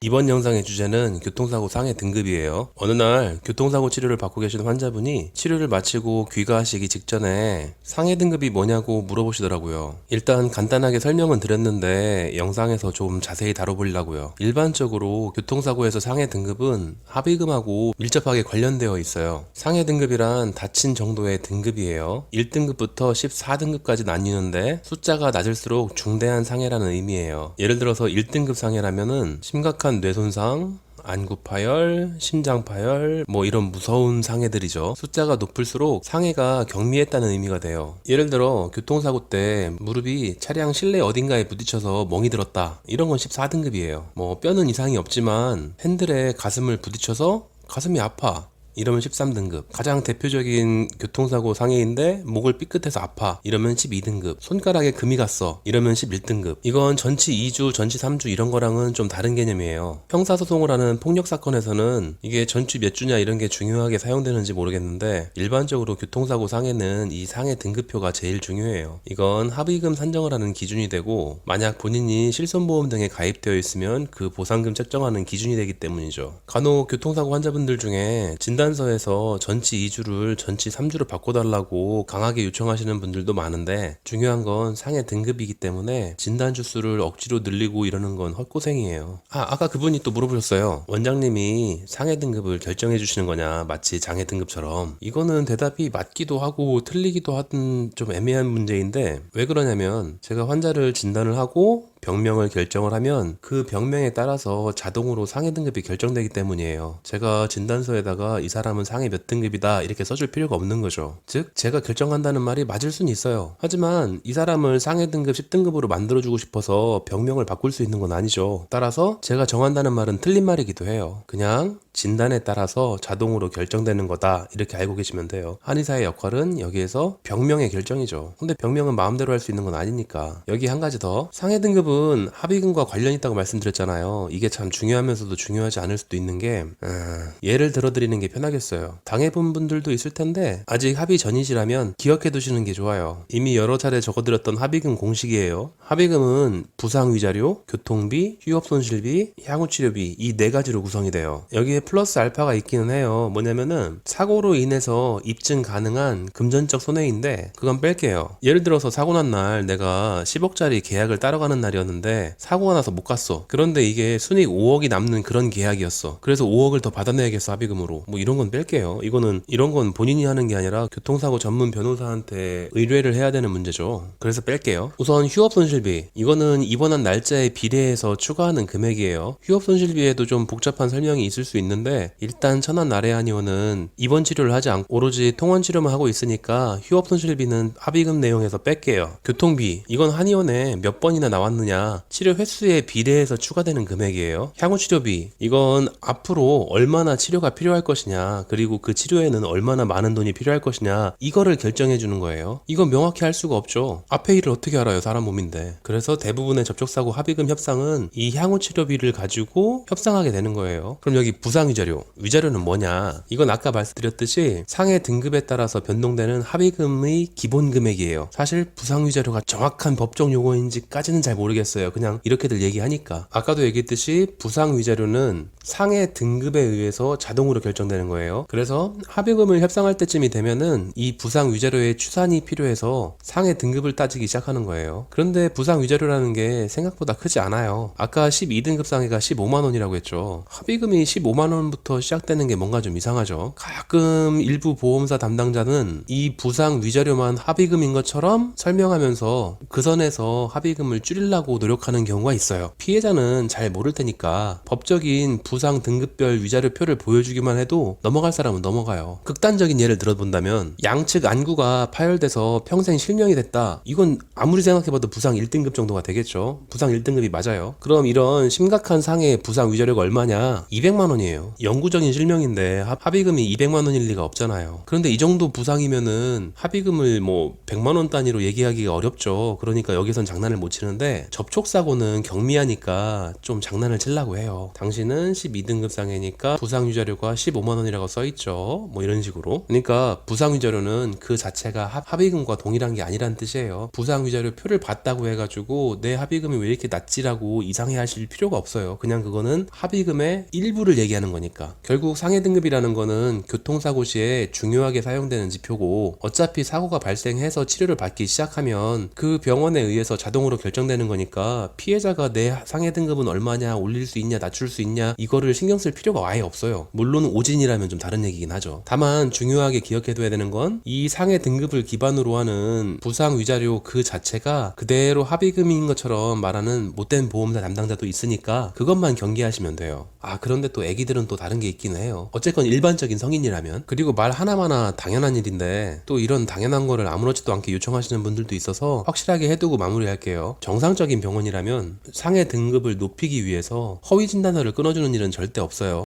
이번 영상의 주제는 교통사고 상해 등급이에요. 어느 날 교통사고 치료를 받고 계신 환자분이 치료를 마치고 귀가하시기 직전에 상해 등급이 뭐냐고 물어보시더라고요. 일단 간단하게 설명은 드렸는데 영상에서 좀 자세히 다뤄보려고요. 일반적으로 교통사고에서 상해 등급은 합의금하고 밀접하게 관련되어 있어요. 상해 등급이란 다친 정도의 등급이에요. 1등급부터 14등급까지 나뉘는데 숫자가 낮을수록 중대한 상해라는 의미예요. 예를 들어서 1등급 상해라면은 심각한 뇌손상, 안구파열, 심장파열, 이런 무서운 상해들이죠. 숫자가 높을수록 상해가 경미했다는 의미가 돼요. 예를 들어 교통사고 때 무릎이 차량 실내 어딘가에 부딪혀서 멍이 들었다. 이런 건 14등급이에요. 뼈는 이상이 없지만 핸들에 가슴을 부딪혀서 가슴이 아파. 이러면 13등급. 가장 대표적인 교통사고 상해인데 목을 삐끗해서 아파. 이러면 12등급. 손가락에 금이 갔어. 이러면 11등급. 이건 전치 2주, 전치 3주 이런 거랑은 좀 다른 개념이에요. 형사소송을 하는 폭력사건에서는 이게 전치 몇 주냐 이런 게 중요하게 사용되는지 모르겠는데 일반적으로 교통사고 상해는 이 상해 등급표가 제일 중요해요. 이건 합의금 산정을 하는 기준이 되고 만약 본인이 실손보험 등에 가입되어 있으면 그 보상금 책정하는 기준이 되기 때문이죠. 간혹 교통사고 환자분들 중에 진단서에서 전치 2주를 전치 3주로 바꿔달라고 강하게 요청하시는 분들도 많은데 중요한 건 상해 등급이기 때문에 진단 주수를 억지로 늘리고 이러는 건 헛고생이에요. 아까 그분이 또 물어보셨어요. 원장님이 상해 등급을 결정해 주시는 거냐, 마치 장애 등급처럼. 이거는 대답이 맞기도 하고 틀리기도 하던 좀 애매한 문제인데 왜 그러냐면 제가 환자를 진단을 하고 병명을 결정을 하면 그 병명에 따라서 자동으로 상해 등급이 결정되기 때문이에요. 제가 진단서에다가 이 사람은 상해 몇 등급이다 이렇게 써줄 필요가 없는 거죠. 즉 제가 결정한다는 말이 맞을 수는 있어요. 하지만 이 사람을 상해 등급 10등급으로 만들어주고 싶어서 병명을 바꿀 수 있는 건 아니죠. 따라서 제가 정한다는 말은 틀린 말이기도 해요. 그냥 진단에 따라서 자동으로 결정되는 거다 이렇게 알고 계시면 돼요. 한의사의 역할은 여기에서 병명의 결정이죠. 근데 병명은 마음대로 할 수 있는 건 아니니까. 여기 한 가지 더, 상해 등급은 합의금과 관련 있다고 말씀드렸잖아요. 이게 참 중요하면서도 중요하지 않을 수도 있는 게 예를 들어드리는 게 편하겠어요. 당해본 분들도 있을 텐데 아직 합의 전이시라면 기억해 두시는 게 좋아요. 이미 여러 차례 적어드렸던 합의금 공식이에요. 합의금은 부상위자료, 교통비, 휴업손실비, 향후치료비 이 네 가지로 구성이 돼요. 여기에 플러스 알파가 있기는 해요. 뭐냐면은 사고로 인해서 입증 가능한 금전적 손해인데 그건 뺄게요. 예를 들어서 사고 난 날 내가 10억짜리 계약을 따라가는 날이었는데 사고가 나서 못 갔어. 그런데 이게 순이익 5억이 남는 그런 계약이었어. 그래서 5억을 더 받아내야겠어 합의금으로. 이런 건 뺄게요. 이런 건 본인이 하는 게 아니라 교통사고 전문 변호사한테 의뢰를 해야 되는 문제죠. 그래서 뺄게요. 우선 휴업손실비. 이거는 입원한 날짜에 비례해서 추가하는 금액이에요. 휴업손실비에도 좀 복잡한 설명이 있을 수 있는데 일단 천안 나래한의원은 입원 치료를 하지 않고 오로지 통원 치료만 하고 있으니까 휴업손실비는 합의금 내용에서 뺄게요. 교통비. 이건 한의원에 몇 번이나 나왔느냐 치료 횟수에 비례해서 추가되는 금액이에요. 향후치료비. 이건 앞으로 얼마나 치료가 필요할 것이냐 그리고 그 치료에는 얼마나 많은 돈이 필요할 것이냐 이거를 결정해 주는 거예요. 이건 명확히 할 수가 없죠. 앞에 일을 어떻게 알아요. 사람 몸인데. 그래서 대부분의 접촉사고 합의금 협상은 이 향후치료비를 가지고 협상하게 되는 거예요. 그럼 여기 부상위자료. 위자료는 뭐냐? 이건 아까 말씀드렸듯이 상해 등급에 따라서 변동되는 합의금의 기본 금액이에요. 사실 부상위자료가 정확한 법적 용어인지까지는 잘 모르겠어요. 그냥 이렇게들 얘기하니까. 아까도 얘기했듯이 부상위자료는 상해 등급에 의해서 자동으로 결정되는 거예요. 그래서 합의금을 협상할 때쯤이 되면은 이 부상위자료의 추산이 필요해서 상해 등급을 따지기 시작하는 거예요. 그런데 부상위자료라는 게 생각보다 크지 않아요. 아까 12등급 상해가 15만원이라고 했죠. 합의금이 15만원부터 시작되는 게 뭔가 좀 이상하죠. 가끔 일부 보험사 담당자는 이 부상 위자료만 합의금인 것처럼 설명하면서 그 선에서 합의금을 줄이려고 노력하는 경우가 있어요. 피해자는 잘 모를 테니까 법적인 부상 등급별 위자료표를 보여주기만 해도 넘어갈 사람은 넘어가요. 극단적인 예를 들어본다면 양측 안구가 파열돼서 평생 실명이 됐다. 이건 아무리 생각해봐도 부상 1등급 정도가 되겠죠. 부상 1등급이 맞아요. 그럼 이런 심각한 상해 부상 위자료가 얼마냐? 200만원이에요. 영구적인 실명인데 합의금이 200만원일 리가 없잖아요. 그런데 이 정도 부상이면은 합의금을 100만원 단위로 얘기하기가 어렵죠. 그러니까 여기선 장난을 못 치는데 접촉사고는 경미하니까 좀 장난을 치려고 해요. 당신은 12등급 상해니까 부상유자료가 15만원이라고 써있죠. 뭐 이런 식으로. 그러니까 부상유자료는 그 자체가 합의금과 동일한 게 아니란 뜻이에요. 부상유자료 표를 봤다고 해가지고 내 합의금이 왜 이렇게 낮지라고 이상해 하실 필요가 없어요. 그냥 그거는 합의금의 일부를 얘기하는 거니까. 결국 상해등급이라는 거는 교통사고 시에 중요하게 사용되는 지표고, 어차피 사고가 발생해서 치료를 받기 시작하면 그 병원에 의해서 자동으로 결정되는 거니까 피해자가 내 상해등급은 얼마냐, 올릴 수 있냐, 낮출 수 있냐, 이거를 신경 쓸 필요가 아예 없어요. 물론 오진이라면 좀 다른 얘기긴 하죠. 다만 중요하게 기억해둬야 되는 건 이 상해등급을 기반으로 하는 부상위자료 그 자체가 그대로 합의금인 것처럼 말하는 못된 보험사 담당자도 있으니까 그것만 경계하시면 돼요. 그런데 또 애기들은 또 다른 게 있긴 해요. 어쨌건 일반적인 성인이라면. 그리고 말 하나마나 당연한 일인데 또 이런 당연한 거를 아무렇지도 않게 요청하시는 분들도 있어서 확실하게 해두고 마무리할게요. 정상적인 병원이라면 상해 등급을 높이기 위해서 허위 진단서를 끊어주는 일은 절대 없어요.